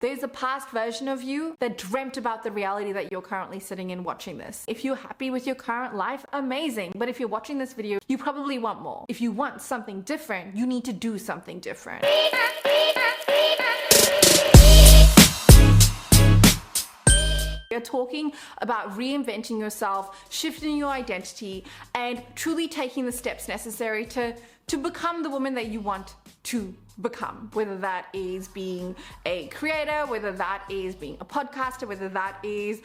There's a past version of you that dreamt about the reality that you're currently sitting in watching this. If you're happy with your current life, amazing. But if you're watching this video, you probably want more. If you want something different, you need to do something different. We're talking about reinventing yourself, shifting your identity, and truly taking the steps necessary to become the woman that you want to become, whether that is being a creator, whether that is being a podcaster, whether that is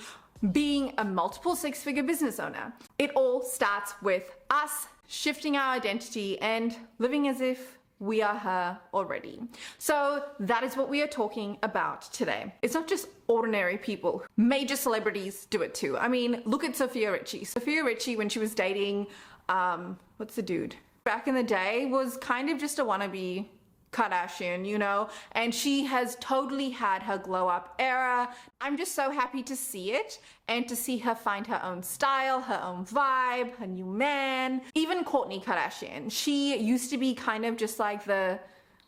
being a multiple six-figure business owner. It all starts with us shifting our identity and living as if we are her already. So that is what we are talking about today. It's not just ordinary people. Major celebrities do it too. I mean, look at Sofia Richie. Sofia Richie, when she was dating, what's the dude? Back in the day, was kind of just a wannabe Kardashian, you know, and she has totally had her glow up era. I'm just so happy to see it and to see her find her own style, her own vibe, her new man. Even Kourtney Kardashian, she used to be kind of just like the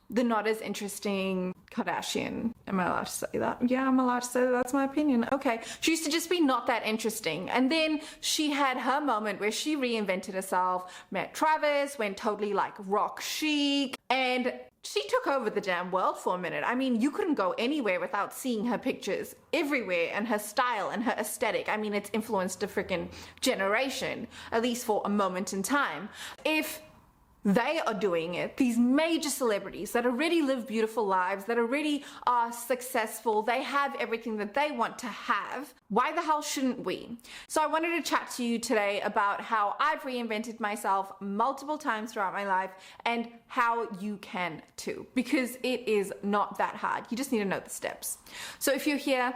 not as interesting Kardashian. Am I allowed to say that? Yeah, I'm allowed to say that. That's my opinion. Okay. She used to just be not that interesting. And then she had her moment where she reinvented herself, met Travis, went totally like rock chic, and she took over the damn world for a minute. I mean, you couldn't go anywhere without seeing her pictures everywhere, and her style and her aesthetic. I mean, it's influenced a freaking generation, at least for a moment in time. If they are doing it, these major celebrities that already live beautiful lives, that already are successful, they have everything that they want to have, why the hell shouldn't we? So I wanted to chat to you today about how I've reinvented myself multiple times throughout my life and how you can too, because it is not that hard. You just need to know the steps. So if you're here,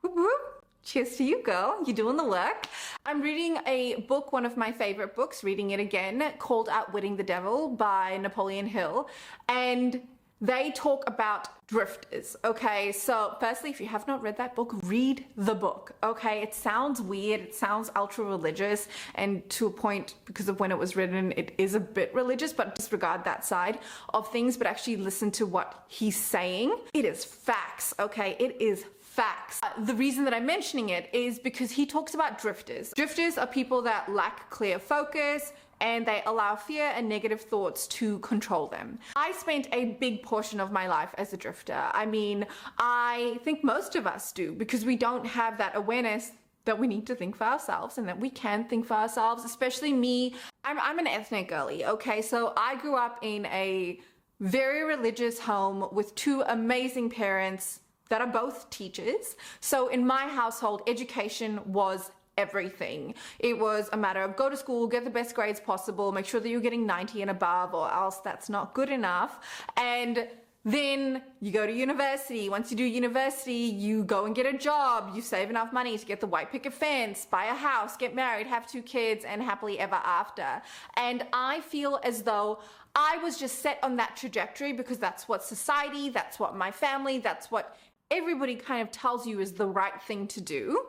whoop, whoop, cheers to you, girl. You're doing the work. I'm reading a book, one of my favorite books, reading it again, called Outwitting the Devil by Napoleon Hill. And they talk about drifters, okay? So firstly, if you have not read that book, read the book, okay? It sounds weird, it sounds ultra religious, and to a point, because of when it was written, it is a bit religious, but disregard that side of things, but actually listen to what he's saying. It is facts, okay? It is facts. The reason that I'm mentioning it is because he talks about drifters. Drifters are people that lack clear focus and they allow fear and negative thoughts to control them. I spent a big portion of my life as a drifter. I mean, I think most of us do, because we don't have that awareness that we need to think for ourselves and that we can think for ourselves, especially me. I'm an ethnic girly, okay? So I grew up in a very religious home with two amazing parents that are both teachers. So in my household, education was everything. It was a matter of go to school, get the best grades possible, make sure that you're getting 90 and above, or else that's not good enough. And then you go to university. Once you do university, you go and get a job. You save enough money to get the white picket fence, buy a house, get married, have 2 kids, and happily ever after. And I feel as though I was just set on that trajectory because that's what society, that's what my family, that's what everybody kind of tells you is the right thing to do.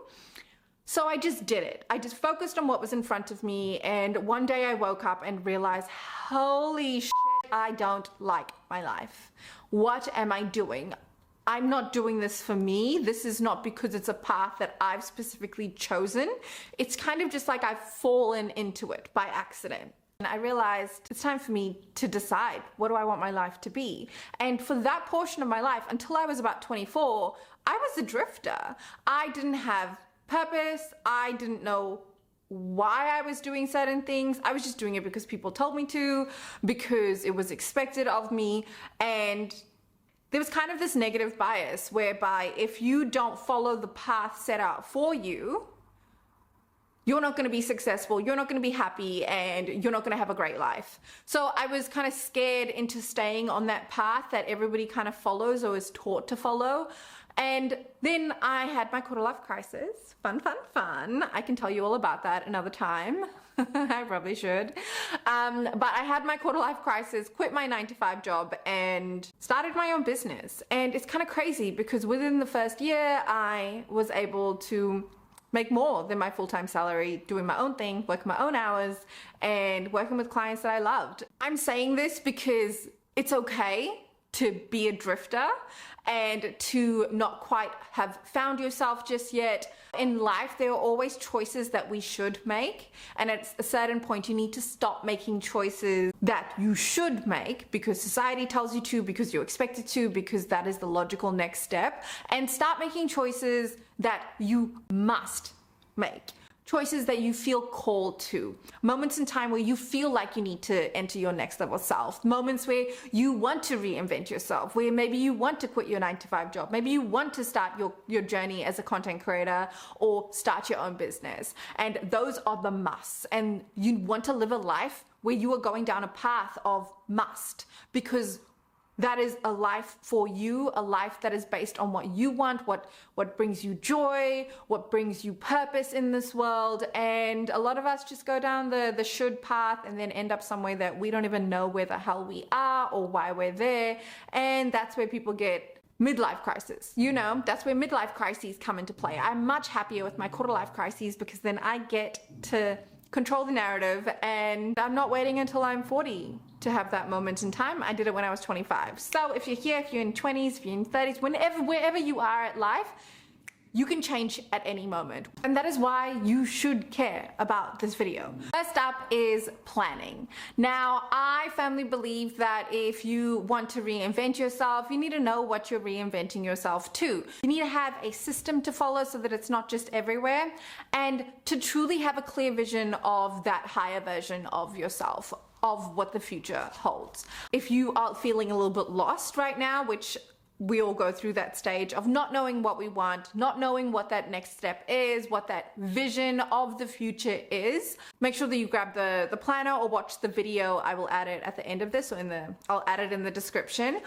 So I just did it. I just focused on what was in front of me, and one day I woke up and realized, holy shit, I don't like my life. What am I doing? I'm not doing this for me. This is not because it's a path that I've specifically chosen. It's kind of just like I've fallen into it by accident. And I realized it's time for me to decide, what do I want my life to be? And for that portion of my life, until I was about 24, I was a drifter. I didn't have purpose. I didn't know why I was doing certain things. I was just doing it because people told me to, because it was expected of me. And there was kind of this negative bias whereby if you don't follow the path set out for you, you're not going to be successful, you're not going to be happy, and you're not going to have a great life. So I was kind of scared into staying on that path that everybody kind of follows or is taught to follow. And then I had my quarter life crisis. Fun, fun, fun. I can tell you all about that another time. I probably should. But I had my quarter life crisis, quit my 9-to-5 job, and started my own business. And it's kind of crazy because within the first year, I was able to make more than my full-time salary, doing my own thing, working my own hours, and working with clients that I loved. I'm saying this because it's okay to be a drifter, and to not quite have found yourself just yet. In life, there are always choices that we should make, and at a certain point you need to stop making choices that you should make because society tells you to, because you're expected to, because that is the logical next step, and start making choices that you must make. Choices that you feel called to. Moments in time where you feel like you need to enter your next level self. Moments where you want to reinvent yourself, where maybe you want to quit your 9-to-5 job. Maybe you want to start your journey as a content creator or start your own business. And those are the musts. And you want to live a life where you are going down a path of must, because that is a life for you, a life that is based on what you want, what brings you joy, what brings you purpose in this world. And a lot of us just go down the should path and then end up somewhere that we don't even know where the hell we are or why we're there. And that's where people get midlife crisis. You know, that's where midlife crises come into play. I'm much happier with my quarter life crises because then I get to control the narrative, and I'm not waiting until I'm 40 to have that moment in time. I did it when I was 25. So if you're here, if you're in 20s, if you're in 30s, wherever you are at life, you can change at any moment. And that is why you should care about this video. First up is planning. Now, I firmly believe that if you want to reinvent yourself, you need to know what you're reinventing yourself to. You need to have a system to follow so that it's not just everywhere, and to truly have a clear vision of that higher version of yourself, of what the future holds. If you are feeling a little bit lost right now, which we all go through that stage of not knowing what we want, not knowing what that next step is, what that vision of the future is, make sure that you grab the planner or watch the video. I will add it at the end of this, or I'll add it in the description.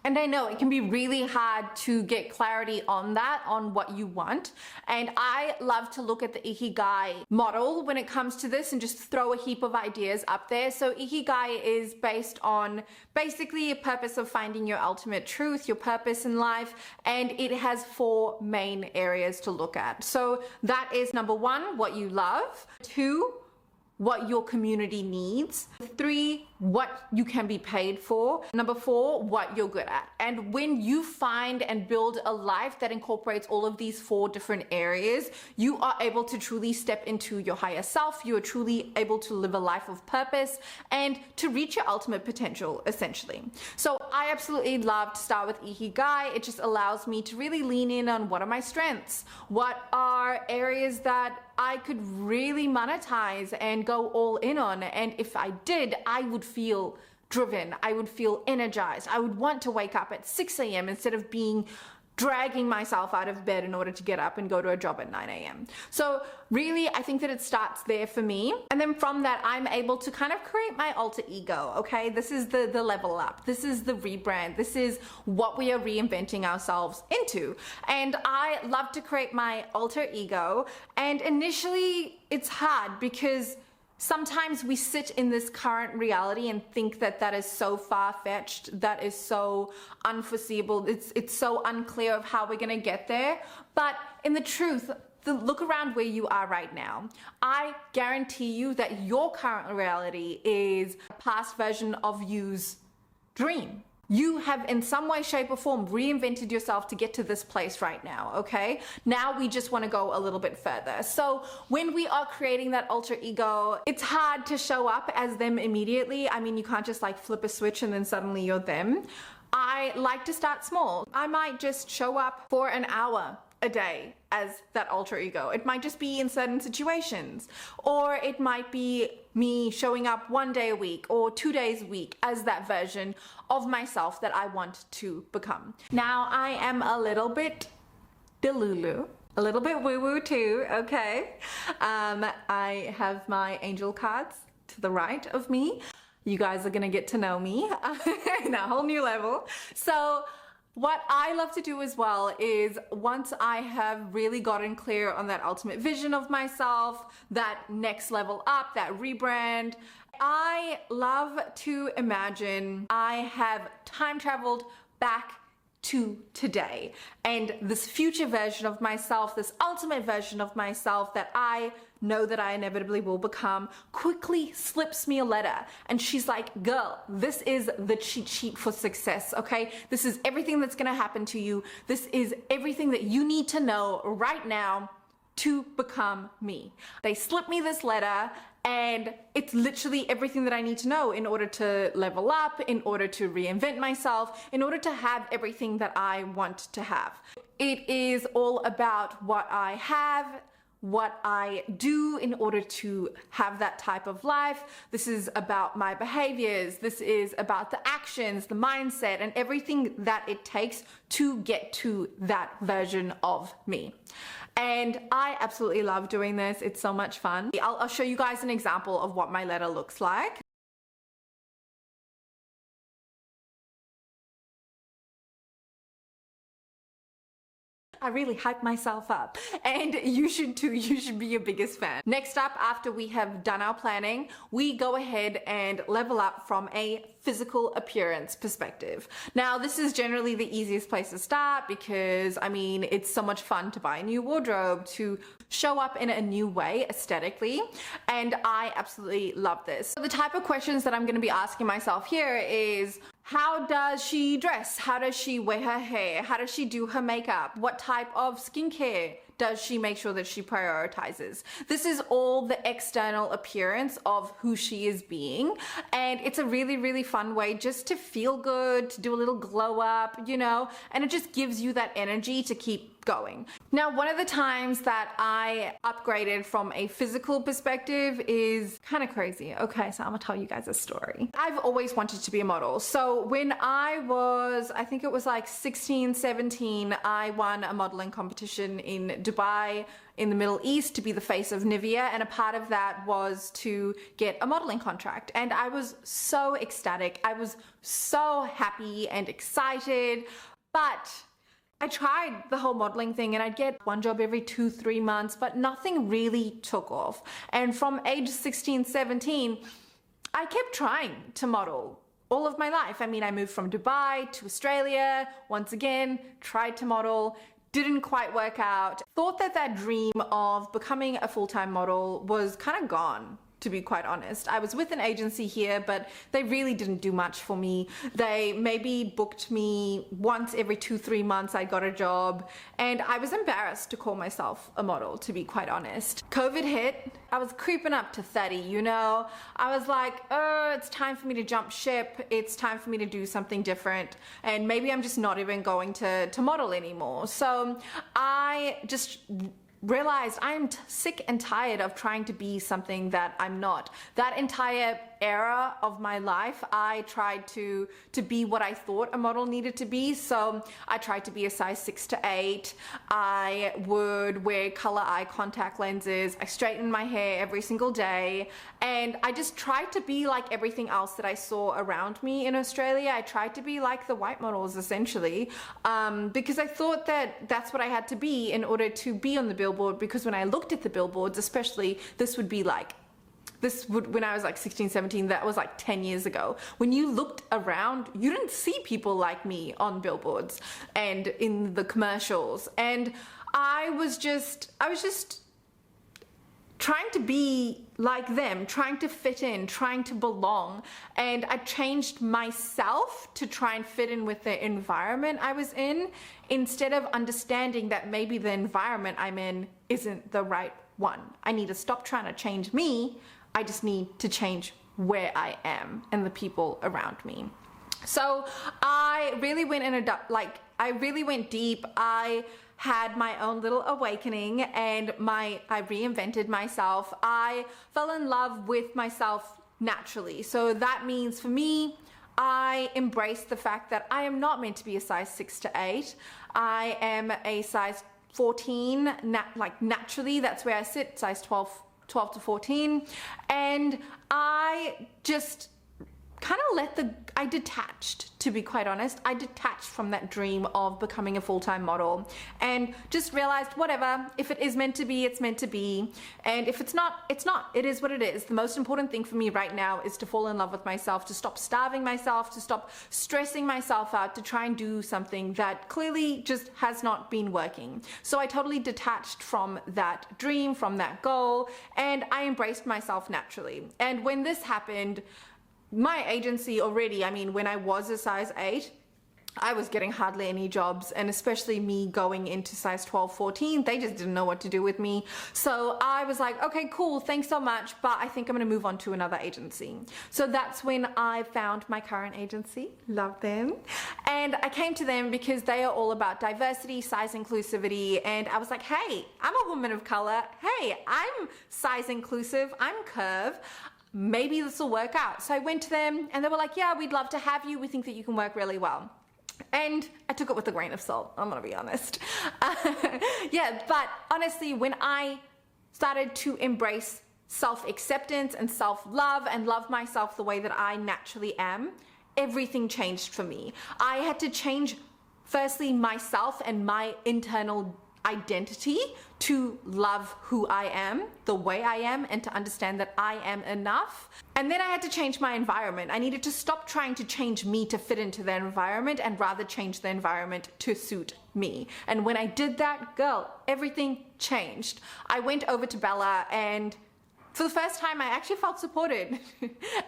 And I know it can be really hard to get clarity on that, on what you want. And I love to look at the Ikigai model when it comes to this and just throw a heap of ideas up there. So Ikigai is based on basically a purpose of finding your ultimate truth, your purpose in life. And it has 4 main areas to look at. So that is number 1, what you love. 2, what your community needs. 3, what you can be paid for. Number 4, what you're good at. And when you find and build a life that incorporates all of these 4 different areas, you are able to truly step into your higher self. You are truly able to live a life of purpose and to reach your ultimate potential, essentially. So I absolutely love to start with Ikigai. It just allows me to really lean in on what are my strengths, what are areas that I could really monetize and go all in on. And if I did, I would feel driven. I would feel energized. I would want to wake up at 6 a.m. instead of dragging myself out of bed in order to get up and go to a job at 9 a.m. So really, I think that it starts there for me. And then from that, I'm able to kind of create my alter ego, okay? This is the level up. This is the rebrand. This is what we are reinventing ourselves into. And I love to create my alter ego. And initially, it's hard because sometimes we sit in this current reality and think that that is so far-fetched, that is so unforeseeable, it's so unclear of how we're gonna get there. But in the truth, look around where you are right now. I guarantee you that your current reality is a past version of you's dream. You have in some way, shape or form reinvented yourself to get to this place right now, okay? Now we just want to go a little bit further. So when we are creating that alter ego, it's hard to show up as them immediately. I mean, you can't just like flip a switch and then suddenly you're them. I like to start small. I might just show up for an hour a day as that alter ego. It might just be in certain situations, or it might be me showing up 1 day a week or 2 days a week as that version of myself that I want to become. Now, I am a little bit delulu, a little bit woo-woo too, okay? I have my angel cards to the right of me. You guys are gonna get to know me in a whole new level. So what I love to do as well is once I have really gotten clear on that ultimate vision of myself, that next level up, that rebrand, I love to imagine I have time traveled back to today. And this future version of myself, this ultimate version of myself that I know that I inevitably will become, quickly slips me a letter. And she's like, girl, this is the cheat sheet for success, okay? This is everything that's gonna happen to you. This is everything that you need to know right now to become me. They slip me this letter, and it's literally everything that I need to know in order to level up, in order to reinvent myself, in order to have everything that I want to have. It is all about what I have, what I do in order to have that type of life. This is about my behaviors. This is about the actions, the mindset, and everything that it takes to get to that version of me. And I absolutely love doing this. It's so much fun. I'll show you guys an example of what my letter looks like. I really hype myself up, and you should too. You should be your biggest fan. Next up, after we have done our planning, we go ahead and level up from a physical appearance perspective. Now, this is generally the easiest place to start because, I mean, it's so much fun to buy a new wardrobe, to show up in a new way aesthetically, and I absolutely love this. So the type of questions that I'm going to be asking myself here is, how does she dress? How does she wear her hair? How does she do her makeup? What type of skincare does she make sure that she prioritizes? This is all the external appearance of who she is being, and it's a really, really fun way just to feel good, to do a little glow up, you know, and it just gives you that energy to keep going. Now, one of the times that I upgraded from a physical perspective is kind of crazy. Okay, so I'm gonna tell you guys a story. I've always wanted to be a model. So when I was, I think it was like 16, 17, I won a modeling competition in Dubai in the Middle East to be the face of Nivea, and a part of that was to get a modeling contract. And I was so ecstatic. I was so happy and excited, but I tried the whole modeling thing and I'd get one job every 2-3 months, but nothing really took off. And from age 16, 17, I kept trying to model all of my life. I mean, I moved from Dubai to Australia, once again, tried to model, didn't quite work out. Thought that that dream of becoming a full-time model was kind of gone, to be quite honest. I was with an agency here, but they really didn't do much for me. They maybe booked me once every 2-3 months. I got a job, and I was embarrassed to call myself a model, to be quite honest. COVID hit. I was creeping up to 30, you know. I was like, oh, it's time for me to jump ship. It's time for me to do something different, and maybe I'm just not even going to model anymore. So I just realized I'm sick and tired of trying to be something that I'm not. That entire era of my life, I tried to be what I thought a model needed to be. So I tried to be a size 6 to 8. I would wear color eye contact lenses. I straightened my hair every single day. And I just tried to be like everything else that I saw around me in Australia. I tried to be like the white models, essentially, because I thought that that's what I had to be in order to be on the billboard. Because when I looked at the billboards, especially, when I was like 16, 17, that was like 10 years ago. When you looked around, you didn't see people like me on billboards and in the commercials. And I was just trying to be like them, trying to fit in, trying to belong. And I changed myself to try and fit in with the environment I was in, instead of understanding that maybe the environment I'm in isn't the right one. I need to stop trying to change me. I just need to change where I am and the people around me. So I really went I really went deep. I had my own little awakening, and I reinvented myself. I fell in love with myself naturally. So that means for me, I embraced the fact that I am not meant to be a size 6 to 8. I am a size 14, naturally, that's where I sit, size 12 to 14. And I just kind of I detached, to be quite honest. I detached from that dream of becoming a full-time model and just realized, whatever, if it is meant to be, it's meant to be. And if it's not, it's not. It is what it is. The most important thing for me right now is to fall in love with myself, to stop starving myself, to stop stressing myself out, to try and do something that clearly just has not been working. So I totally detached from that dream, from that goal, and I embraced myself naturally. And when this happened, my agency already, I mean, when I was a size 8, I was getting hardly any jobs, and especially me going into size 12, 14, they just didn't know what to do with me. So I was like, okay, cool, thanks so much, but I think I'm gonna move on to another agency. So that's when I found my current agency, love them. And I came to them because they are all about diversity, size inclusivity, and I was like, hey, I'm a woman of color. Hey, I'm size inclusive, I'm curve. Maybe this will work out. So I went to them and they were like, yeah, we'd love to have you. We think that you can work really well. And I took it with a grain of salt, I'm gonna be honest. Yeah, but honestly, when I started to embrace self-acceptance and self-love and love myself the way that I naturally am, everything changed for me. I had to change, firstly, myself and my internal identity to love who I am, the way I am, and to understand that I am enough. And then I had to change my environment. I needed to stop trying to change me to fit into their environment and rather change the environment to suit me. And when I did that, girl, everything changed. I went over to Bella, and for the first time, I actually felt supported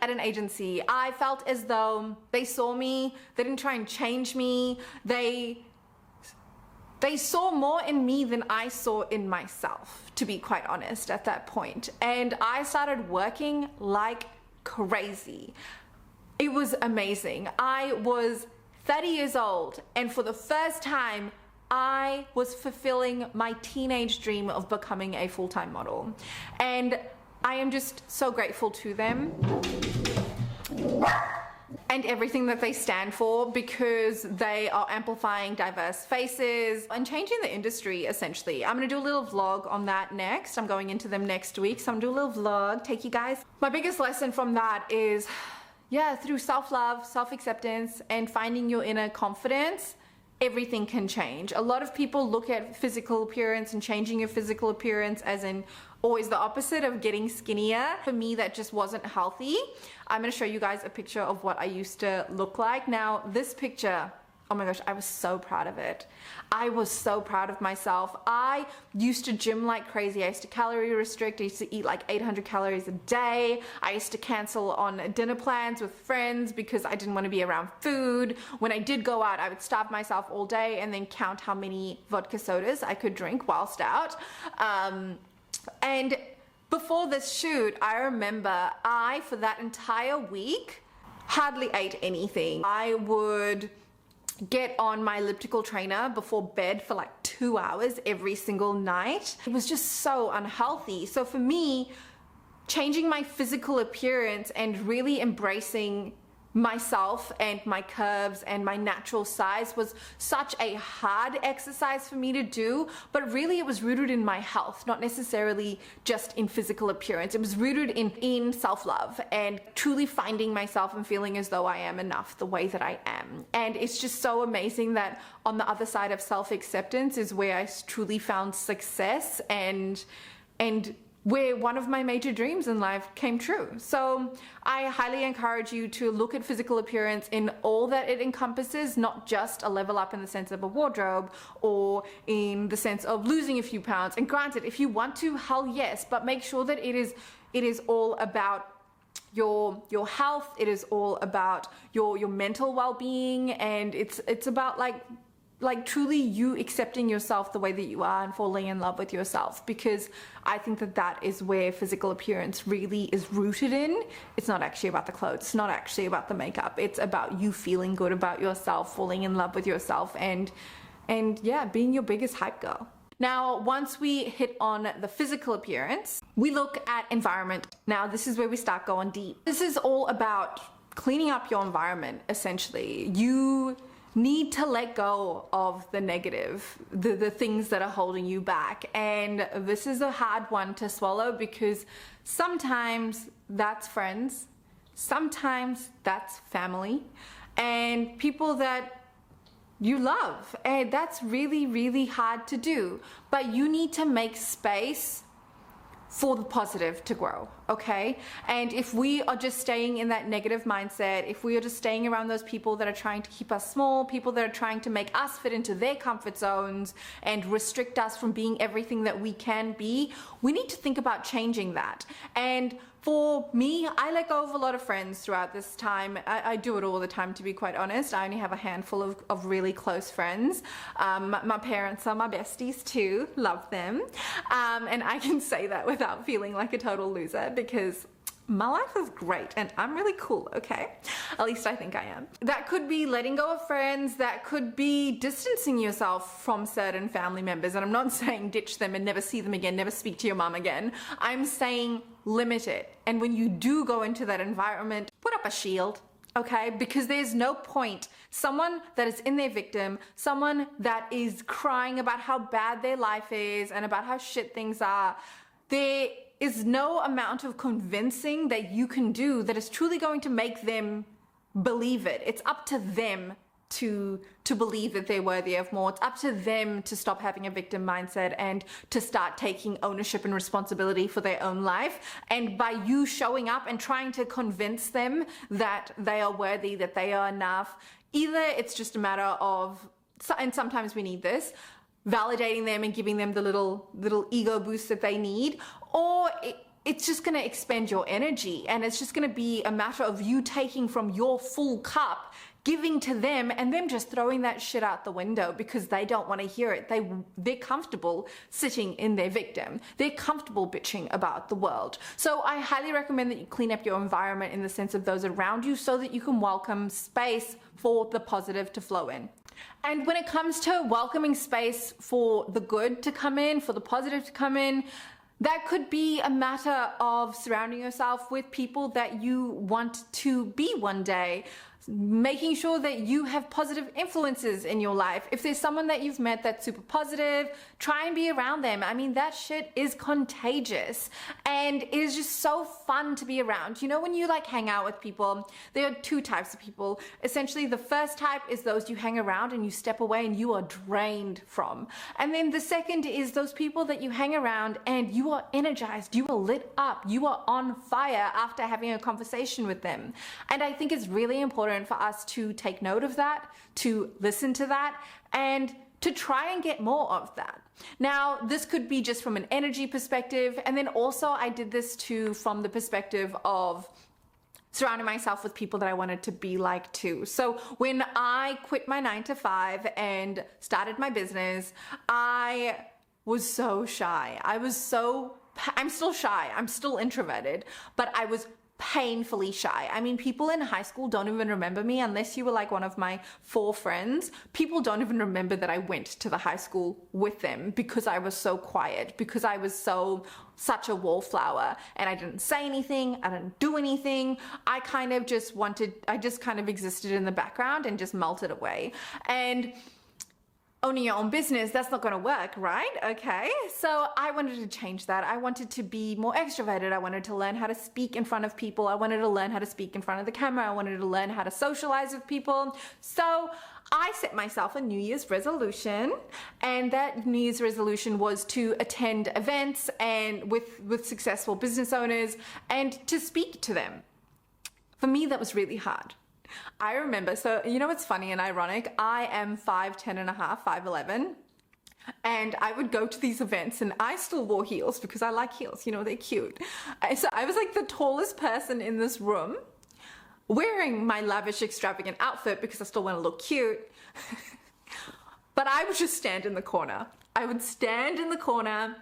at an agency. I felt as though they saw me, they didn't try and change me, they saw more in me than I saw in myself, to be quite honest, at that point. And I started working like crazy. It was amazing. I was 30 years old, and for the first time, I was fulfilling my teenage dream of becoming a full-time model. And I am just so grateful to them and everything that they stand for, because they are amplifying diverse faces and changing the industry, essentially. I'm gonna do a little vlog on that next. I'm going into them next week, so I'm gonna do a little vlog, take you guys. My biggest lesson from that is, yeah, through self-love, self-acceptance, and finding your inner confidence, everything can change. A lot of people look at physical appearance and changing your physical appearance as in always the opposite of getting skinnier. For me, that just wasn't healthy. I'm gonna show you guys a picture of what I used to look like. Now, this picture, oh my gosh, I was so proud of it. I was so proud of myself. I used to gym like crazy. I used to calorie restrict. I used to eat like 800 calories a day. I used to cancel on dinner plans with friends because I didn't want to be around food. When I did go out, I would starve myself all day and then count how many vodka sodas I could drink whilst out. And before this shoot, I remember for that entire week, hardly ate anything. I would get on my elliptical trainer before bed for like 2 hours every single night. It was just so unhealthy. So for me, changing my physical appearance and really embracing myself and my curves and my natural size was such a hard exercise for me to do, but really it was rooted in my health, not necessarily just in physical appearance. It was rooted in self-love and truly finding myself and feeling as though I am enough the way that I am. And it's just so amazing that on the other side of self-acceptance is where I truly found success and where one of my major dreams in life came true. So I highly encourage you to look at physical appearance in all that it encompasses, not just a level up in the sense of a wardrobe or in the sense of losing a few pounds. And granted, if you want to, hell yes, but make sure that it is all about your health, it is all about your mental well-being, and it's about like truly you accepting yourself the way that you are and falling in love with yourself, because I think that is where physical appearance really is rooted in. It's not actually about the clothes, it's not actually about the makeup, it's about you feeling good about yourself, falling in love with yourself, and yeah, being your biggest hype girl. Now, once we hit on the physical appearance, we look at environment. Now, this is where we start going deep. This is all about cleaning up your environment, essentially. You need to let go of the negative, the things that are holding you back. And this is a hard one to swallow because sometimes that's friends, sometimes that's family and people that you love, and that's really, really hard to do. But you need to make space for the positive to grow, okay? And if we are just staying in that negative mindset, if we are just staying around those people that are trying to keep us small, people that are trying to make us fit into their comfort zones and restrict us from being everything that we can be, we need to think about changing that. And for me, I let go of a lot of friends throughout this time. I do it all the time, to be quite honest. I only have a handful of really close friends. My parents are my besties too, love them. And I can say that without feeling like a total loser, because my life is great and I'm really cool, okay? At least I think I am. That could be letting go of friends, that could be distancing yourself from certain family members. And I'm not saying ditch them and never see them again, never speak to your mom again. I'm saying limit it. And when you do go into that environment, put up a shield, okay? Because there's no point. Someone that is in their victim, someone that is crying about how bad their life is and about how shit things are, there is no amount of convincing that you can do that is truly going to make them believe it. It's up to them to believe that they're worthy of more. It's up to them to stop having a victim mindset and to start taking ownership and responsibility for their own life. And by you showing up and trying to convince them that they are worthy, that they are enough, either it's just a matter of, and sometimes we need this, validating them and giving them the little ego boost that they need, or it's just going to expend your energy, and it's just going to be a matter of you taking from your full cup, giving to them, and them just throwing that shit out the window because they don't want to hear it. They're comfortable sitting in their victim. They're comfortable bitching about the world. So I highly recommend that you clean up your environment in the sense of those around you so that you can welcome space for the positive to flow in. And when it comes to welcoming space for the good to come in, for the positive to come in, that could be a matter of surrounding yourself with people that you want to be one day. Making sure that you have positive influences in your life. If there's someone that you've met that's super positive, try and be around them. I mean, that shit is contagious and it is just so fun to be around. You know, when you like hang out with people, there are two types of people. Essentially, the first type is those you hang around and you step away and you are drained from. And then the second is those people that you hang around and you are energized, you are lit up, you are on fire after having a conversation with them. And I think it's really important for us to take note of that, to listen to that, and to try and get more of that. Now, this could be just from an energy perspective, and then also I did this too from the perspective of surrounding myself with people that I wanted to be like too. So when I quit my 9-to-5 and started my business, I was so shy. I'm still shy, I'm still introverted, but I was painfully shy. I mean, people in high school don't even remember me unless you were like one of my 4 friends. People don't even remember that I went to the high school with them because I was so quiet, because I was such a wallflower and I didn't say anything, I didn't do anything. I just kind of existed in the background and just melted away. And owning your own business, that's not going to work, right? Okay, so I wanted to change that. I wanted to be more extroverted. I wanted to learn how to speak in front of people. I wanted to learn how to speak in front of the camera. I wanted to learn how to socialize with people. So I set myself a New Year's resolution, and that New Year's resolution was to attend events and with successful business owners and to speak to them. For me, that was really hard. I remember, so you know what's funny and ironic? I am 5'10 and a half, 5'11", and I would go to these events and I still wore heels because I like heels, you know, they're cute. So I was like the tallest person in this room wearing my lavish, extravagant outfit because I still want to look cute. But I would just stand in the corner. I would stand in the corner.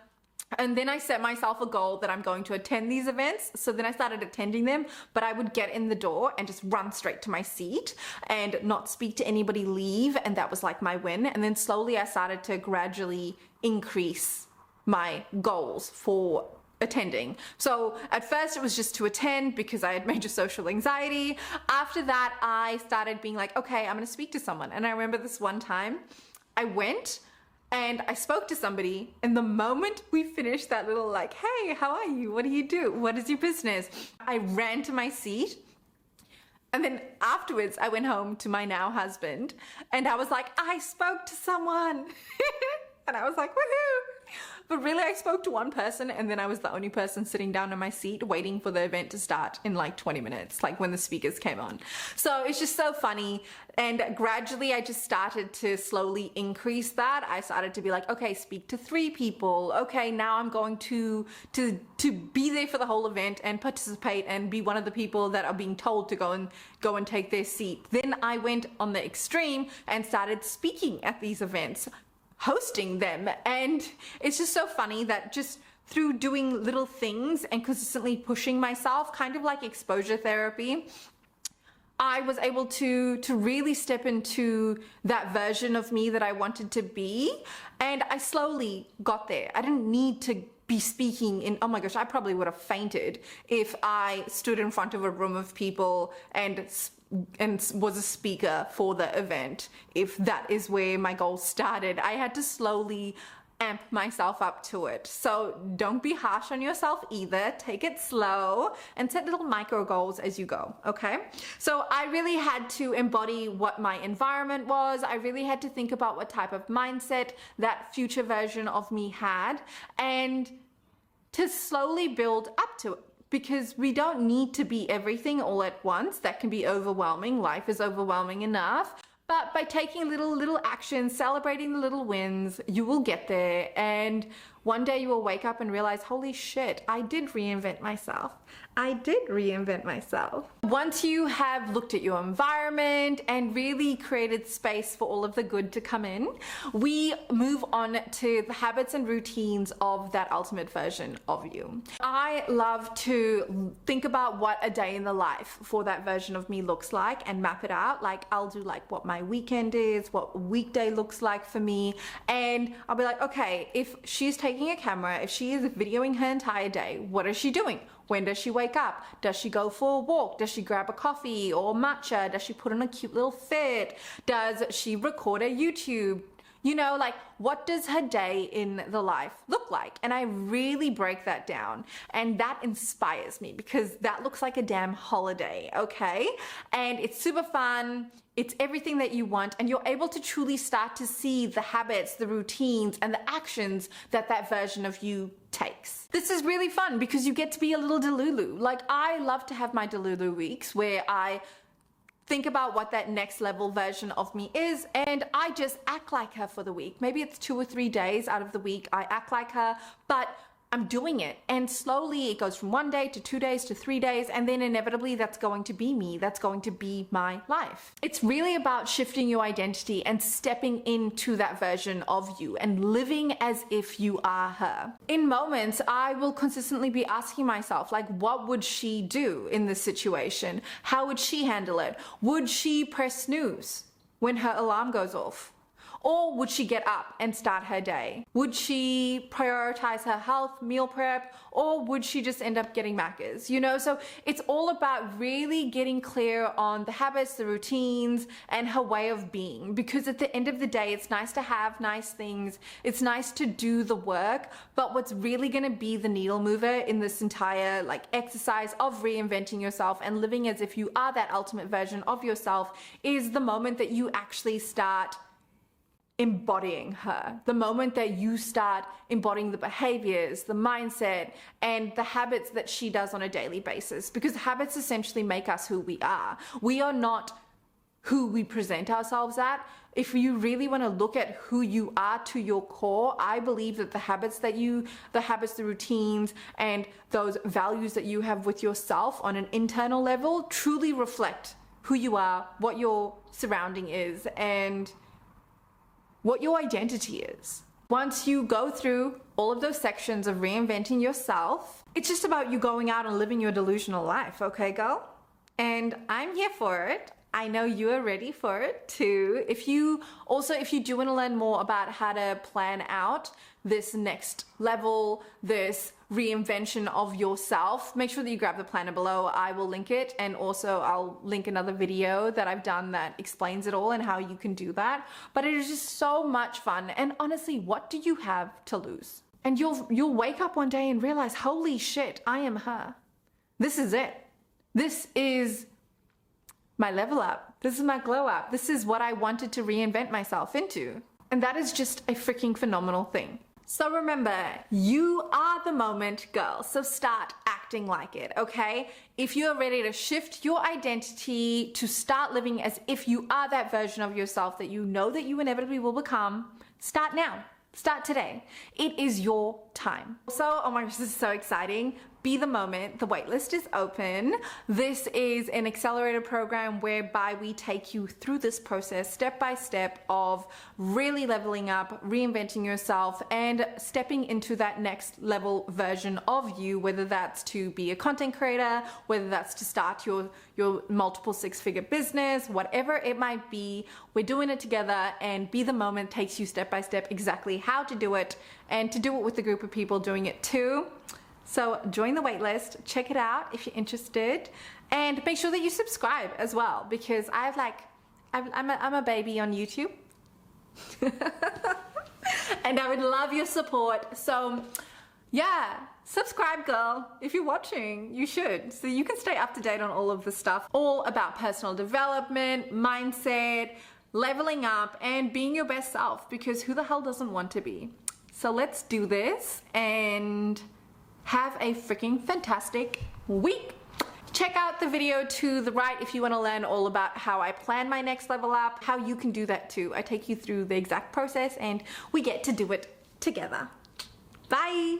And then I set myself a goal that I'm going to attend these events. So then I started attending them, but I would get in the door and just run straight to my seat and not speak to anybody, leave. And that was like my win. And then slowly I started to gradually increase my goals for attending. So at first it was just to attend because I had major social anxiety. After that, I started being like, okay, I'm going to speak to someone. And I remember this one time I went and I spoke to somebody, and the moment we finished that little like, hey, how are you? What do you do? What is your business? I ran to my seat And then afterwards, I went home to my now husband and I was like, I spoke to someone. And I was like, woohoo. But really, I spoke to one person and then I was the only person sitting down in my seat waiting for the event to start in like 20 minutes, like when the speakers came on. So it's just so funny. And gradually, I just started to slowly increase that. I started to be like, okay, speak to 3 people. Okay, now I'm going to be there for the whole event and participate and be one of the people that are being told to go and take their seat. Then I went on the extreme and started speaking at these events, hosting them. And it's just so funny that just through doing little things and consistently pushing myself, kind of like exposure therapy, I was able to really step into that version of me that I wanted to be. And I slowly got there. I didn't need to be speaking in, oh my gosh, I probably would have fainted if I stood in front of a room of people and was a speaker for the event. If that is where my goal started, I had to slowly amp myself up to it. So don't be harsh on yourself either. Take it slow and set little micro goals as you go, okay? So I really had to embody what my environment was. I really had to think about what type of mindset that future version of me had and to slowly build up to it. Because we don't need to be everything all at once. That can be overwhelming. Life is overwhelming enough. But by taking little actions, celebrating the little wins, you will get there. And one day you will wake up and realize, holy shit, I did reinvent myself. I did reinvent myself. Once you have looked at your environment and really created space for all of the good to come in, we move on to the habits and routines of that ultimate version of you. I love to think about what a day in the life for that version of me looks like and map it out. Like I'll do like what my weekend is, what weekday looks like for me. And I'll be like, okay, if she's taking a camera, if she is videoing her entire day, what is she doing? When does she wake up? Does she go for a walk? Does she grab a coffee or matcha? Does she put on a cute little fit? Does she record a YouTube? You know, like what does her day in the life look like? And I really break that down and that inspires me because that looks like a damn holiday, okay? And it's super fun. It's everything that you want and you're able to truly start to see the habits, the routines, and the actions that that version of you takes. This is really fun because you get to be a little delulu. Like I love to have my delulu weeks where I think about what that next level version of me is and I just act like her for the week. Maybe it's 2 or 3 days out of the week I act like her, but I'm doing it and slowly it goes from 1 day to 2 days to 3 days and then inevitably that's going to be me. That's going to be my life. It's really about shifting your identity and stepping into that version of you and living as if you are her. In moments, I will consistently be asking myself, like, what would she do in this situation? How would she handle it? Would she press snooze when her alarm goes off? Or would she get up and start her day? Would she prioritize her health, meal prep, or would she just end up getting Maccas? You know, so it's all about really getting clear on the habits, the routines, and her way of being. Because at the end of the day, it's nice to have nice things. It's nice to do the work, but what's really gonna be the needle mover in this entire like exercise of reinventing yourself and living as if you are that ultimate version of yourself is the moment that you actually start embodying her. The moment that you start embodying the behaviors, the mindset, and the habits that she does on a daily basis. Because habits essentially make us who we are. We are not who we present ourselves at. If you really want to look at who you are to your core, I believe that the habits, the routines, and those values that you have with yourself on an internal level truly reflect who you are, what your surrounding is, and what your identity is. Once you go through all of those sections of reinventing yourself, it's just about you going out and living your delusional life, okay, girl? And I'm here for it. I know you are ready for it too. If you do want to learn more about how to plan out this next level, this reinvention of yourself, make sure that you grab the planner below. I will link it, and also I'll link another video that I've done that explains it all and how you can do that. But it is just so much fun, and honestly, what do you have to lose? And you'll wake up one day and realize, holy shit, I am her. This is it. This is my level up. This is my glow up. This is what I wanted to reinvent myself into. And that is just a freaking phenomenal thing. So remember, you are the moment, girl. So start acting like it, okay? If you are ready to shift your identity, to start living as if you are that version of yourself that you know that you inevitably will become, start now. Start today. It is your time. So, oh my gosh, this is so exciting. Be the moment. The waitlist is open. This is an accelerated program whereby we take you through this process step by step of really leveling up, reinventing yourself, and stepping into that next level version of you, whether that's to be a content creator, whether that's to start your multiple six-figure business, whatever it might be. We're doing it together, and Be the Moment takes you step by step exactly how to do it, and to do it with a group of people doing it too. So join the waitlist, check it out if you're interested, and make sure that you subscribe as well, because I'm a baby on YouTube. And I would love your support. So yeah, subscribe, girl. If you're watching, you should, so you can stay up to date on all of the stuff, all about personal development, mindset, leveling up, and being your best self, because who the hell doesn't want to be? So let's do this and have a freaking fantastic week. Check out the video to the right if you want to learn all about how I plan my next level up, how you can do that too. I take you through the exact process and we get to do it together. Bye.